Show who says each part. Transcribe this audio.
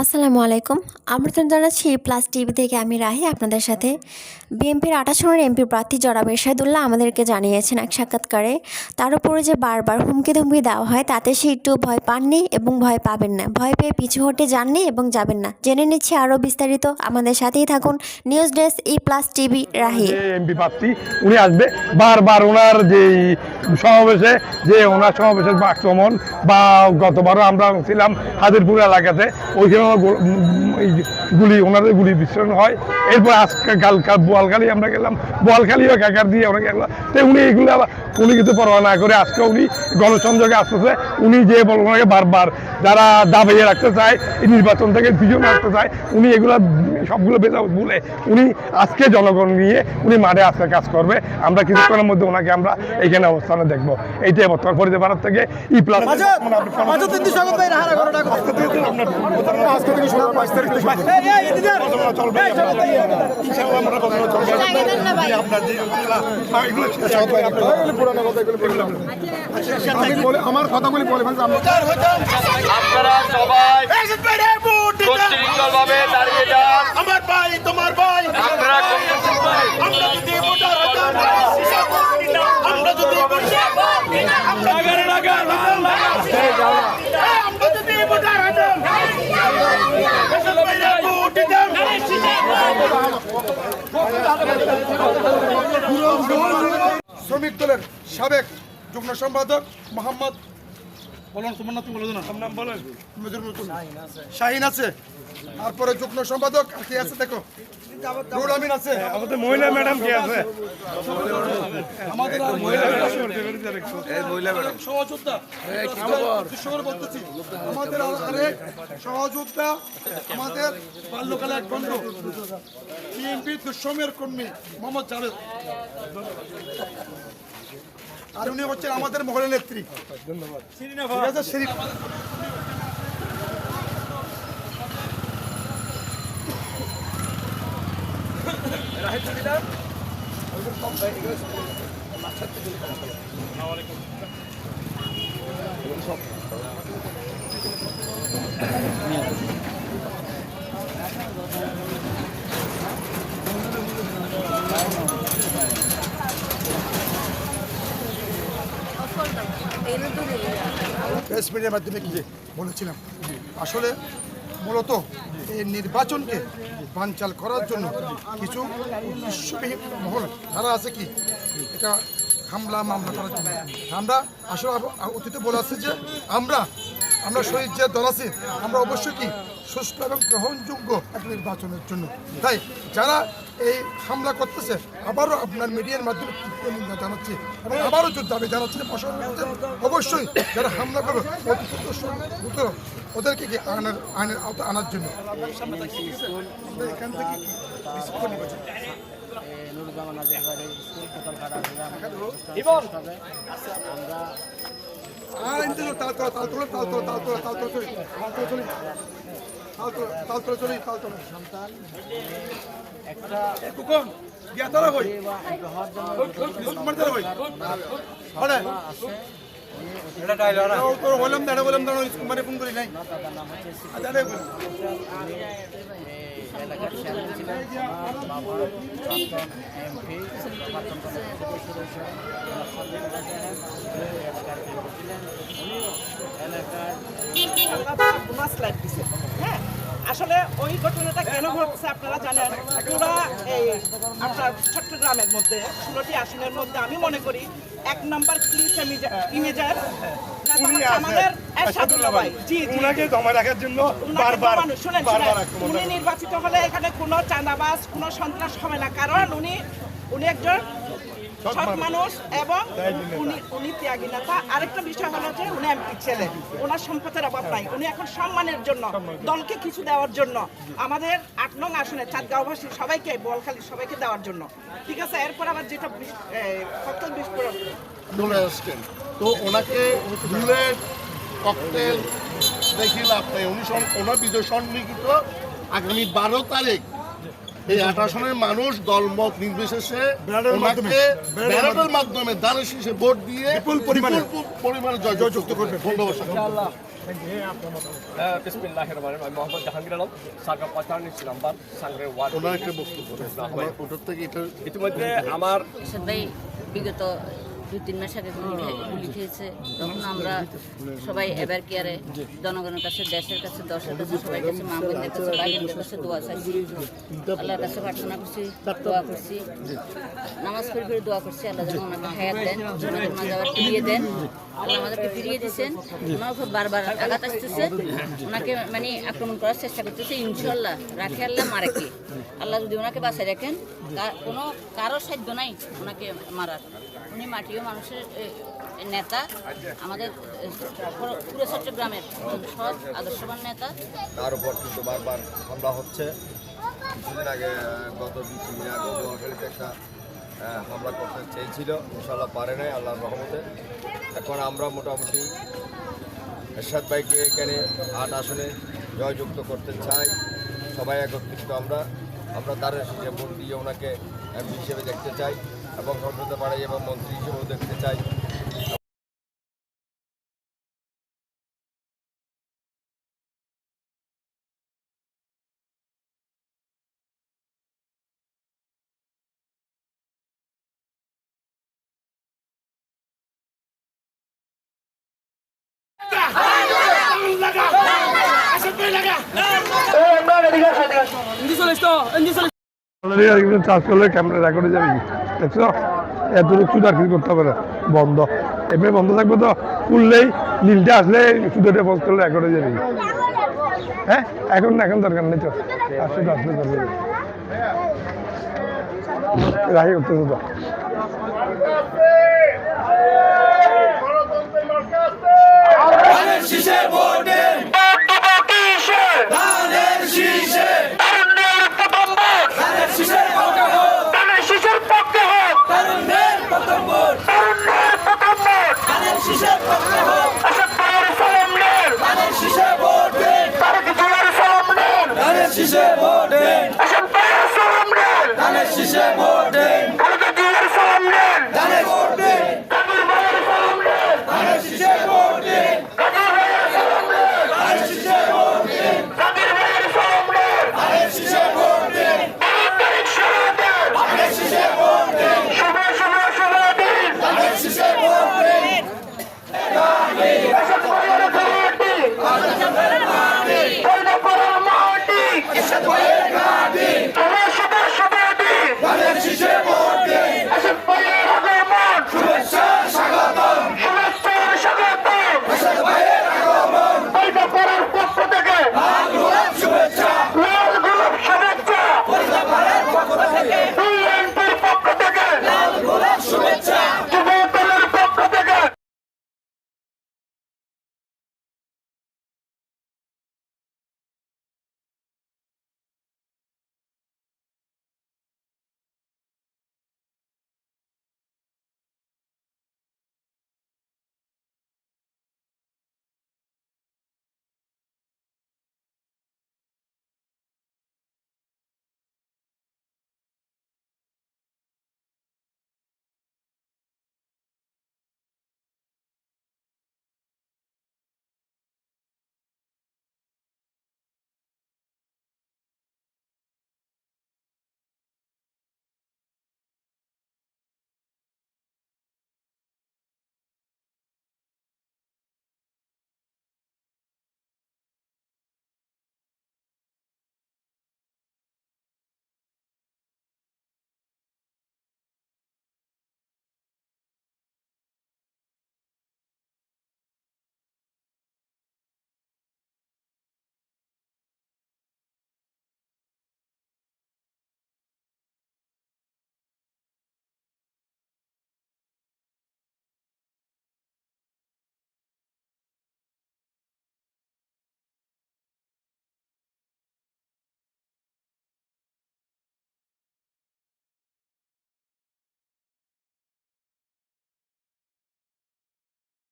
Speaker 1: আসসালামু আলাইকুম। আমন্ত্রণ জানাচ্ছি প্লাস টিভি থেকে আমি রাহি আপনাদের সাথে। বিএনপির ২৮ সনের এমপি প্রার্থী জনাব এরশাদুল্লাহ আমাদেরকে জানিয়েছেন এক সাক্ষাৎকারে, তার উপরে যে বারবার হুমকি ধমকি দেওয়া হয় তাতে সে একটু ভয় পাননি এবং ভয় পাবেন না, ভয় পেয়ে পিছু হটে যাননি এবং যাবেন না। জেনে নিচ্ছি আরও বিস্তারিত, আমাদের সাথেই থাকুন। News desk plus TV Rahi.
Speaker 2: MP প্রার্থী উনি আসবে বারবার ওনার যে সমাবেশে ওনার সমাবেশের আক্রমণ বা গতবারও আমরা ছিলাম হাজিরপুর এলাকাতে, ওইখানে ওনাদের গুলি বিস্ফোরণ হয়। এরপর আজকে কাল বোয়ালখালী আমরা গেলাম, বোয়ালখালীও একাকার দিয়ে অনেক গেলাম। তো উনি এইগুলো উনি কিছু পরোয়া না করে আজকে উনি গণসংযোগে আসতেছে। উনি যে ওনাকে বারবার যারা দাবিয়ে রাখতে চায়, এই নির্বাচন থেকে পিছনে রাখতে চায়, উনি এগুলো সবগুলো বলে উনি আজকে জনগণ নিয়ে উনি মাঠে আজকে কাজ করবে। আমরা কিছুক্ষণের মধ্যে ওনাকে আমরা এইখানে অবস্থানে দেখবো। এইটাই বর্তমান ফরিদে ভারত থেকে ই প্লাস আমার কথাগুলি বলে
Speaker 3: আপনারা সবাই সুশৃঙ্খলভাবে দাঁড়িয়ে যান।
Speaker 4: আমার ভাই তোমার ভাই
Speaker 3: আপনারা
Speaker 4: আমরা যদি ভোটার হতাম আমরা যদি আমরা যদি ভোটার হতাম ভোট দিতাম।
Speaker 2: শ্রমিক দলের সাবেক যুগ্ম সম্পাদক মোহাম্মদ শাহিন আছে, তারপরে যুগ্ম সম্পাদক আর কি আছে দেখো, রুহুল আমিন আছে, আমাদের মহিলা ম্যাডাম কি আছে, আমাদের সহযোদ্ধা বলতেছি, আমাদের আরেক সহযোদ্ধা, আমাদের বাল্যকালে এক বন্ধু বিএনপি দুঃসময়ের কর্মী মোহাম্মদ জাভেদ, আর উনি হচ্ছেন আমাদের মহলের নেত্রী। ধন্যবাদ। প্রেস মিডিয়ার মাধ্যমে কি বলেছিলাম, আসলে মূলত এই নির্বাচনকে বানচাল করার জন্য কিছু উদ্দেশ্যবিহীন মহল ধারা আছে কি এটা হামলা মামলা করার জন্য। আমরা আসলে অতীতে বলে আসছি যে আমরা শহীদ যে দল আছে আমরা অবশ্যই কি সুষ্ঠু এবং গ্রহণযোগ্য এক নির্বাচনের জন্য। তাই যারা এই হামলা করতেছে আবারও আপনার মিডিয়ার মাধ্যমে জানাচ্ছি এবং আবারও দাবি জানাচ্ছি যে প্রশাসন অবশ্যই যারা হামলা করবে ওদেরকে কি আইনের আওতা আনার জন্য এখান থেকে ফোন করি নাই
Speaker 5: এলাকার চেয়ারম্যান ছিলেন বাবা এমপি
Speaker 6: হ্যাঁ, আসলে ওই ঘটনাটা কেন ঘটছে আপনারা জানেন। পুরা এই আপনার চট্টগ্রামের মধ্যে 16টি আসনের মধ্যে আমি মনে করি 1 নম্বর ক্লিস ইমেজের আমাদের এরশাদুল্লাহ ভাই উনি নির্বাচিত হলে এখানে কোনো চাঁদাবাজ কোনো সন্ত্রাস হবে না, কারণ উনি একজন সৎ মানুষ এবং উনি ত্যাগী নেতা। আরেকটা বিষয় হলো যে উনি এমপি ছেলে, ওনার সম্পদের অভাব নাই। উনি এখন সম্মানের জন্য দলকে কিছু দেওয়ার জন্য আমাদের 8 নং আসনে চাঁদগাঁওবাসী সবাইকে বোয়ালখালী সবাইকে দেওয়ার জন্য, ঠিক আছে। এরপর আবার যেটা ককটেল বিস্ফোরণ
Speaker 4: চলে আসছেন, তো ওনাকে বুলেট ককটেল দেখি লাভ নেই। ওনার বিজয় সন্নিহিত আগামী 12 তারিখ এই 28 সনের মানুষ দলমত নির্বিশেষে ব্যালটের মাধ্যমে দানের শীষে ভোট দিয়ে বিপুল পরিমাণে জয়যুক্ত করবে। ধন্যবাদ।
Speaker 7: বিসমিল্লাহির রহমানির রহিম। আমি মোহাম্মদ জাহাঙ্গীর আলম, সার্কার 45 নাম্বার সাংগ্রে ওয়ার্ড।
Speaker 4: ওনার একটা বক্তব্য ওটার থেকে এটা
Speaker 7: ইতিমধ্যে আমার
Speaker 8: এরশাদ ভাই বিগত 2-3 মাস আগে গুলি খেয়েছে, তখন আমরা সবাই এবার কেয়ারে জনগণের কাছে, দেশের কাছে, দশের কাছে, সবাই কাছে, মা বোনদের কাছে, বাইরের কাছে দোয়া চাইছি, আল্লাহর কাছে প্রার্থনা করছি, দোয়া করছি, নামাজ পড়ে পড়ে দোয়া করছি, আল্লাহ যেন ওনাকে হায়াত দেন, ওনাদের মাঝে আবার ফিরিয়ে দেন। আল্লাহ আমাদেরকে ফিরিয়ে দিচ্ছেন, ওনার উপর বারবার আঘাত আসতেছে, ওনাকে মানে আক্রমণ করার চেষ্টা করতেছে। ইনশাল্লাহ রাখে আল্লাহ মারে কে, আল্লাহ যদি ওনাকে বাঁচায় রাখেন, কোনো কারোর সাধ্য নাই ওনাকে মারার। উনি মাটিও মানুষের নেতা, আমাদের পুরো চট্টগ্রামের সৎ আদর্শবান নেতা।
Speaker 3: তার উপর কিন্তু বারবার হামলা হচ্ছে। কিছুদিন আগে গত 2-3 দিন আগে নোয়াখালীতে একটা হামলা করতে চেয়েছিল, ইনশাল্লাহ পারে নাই আল্লাহর রহমতে। এখন আমরা মোটামুটি এরশাদ ভাইকে এখানে 8 আসনে জয়যুক্ত করতে চাই। সবাই একত্রিত আমরা দ্বারের শীষে ভোট দিয়ে ওনাকে এমপি হিসেবে দেখতে চাই এবং সংসদে পাড়াই এবং মন্ত্রী হিসেবেও দেখতে চাই।
Speaker 9: চার্জ করলে ক্যামেরা রেকর্ডে যাবে, দেখছো এত সুদ আর কিছু করতে হবে না, বন্ধ এমনি বন্ধ থাকবে তো, খুললেই নীলটা আসলে সুদটা পোস্ট করলে রেকর্ডে যাবে। হ্যাঁ এখন না, এখন দরকার নেই তো, আসলে আসলে করবে রাখি করতেছে তো।
Speaker 3: শীষে ভোট দেন।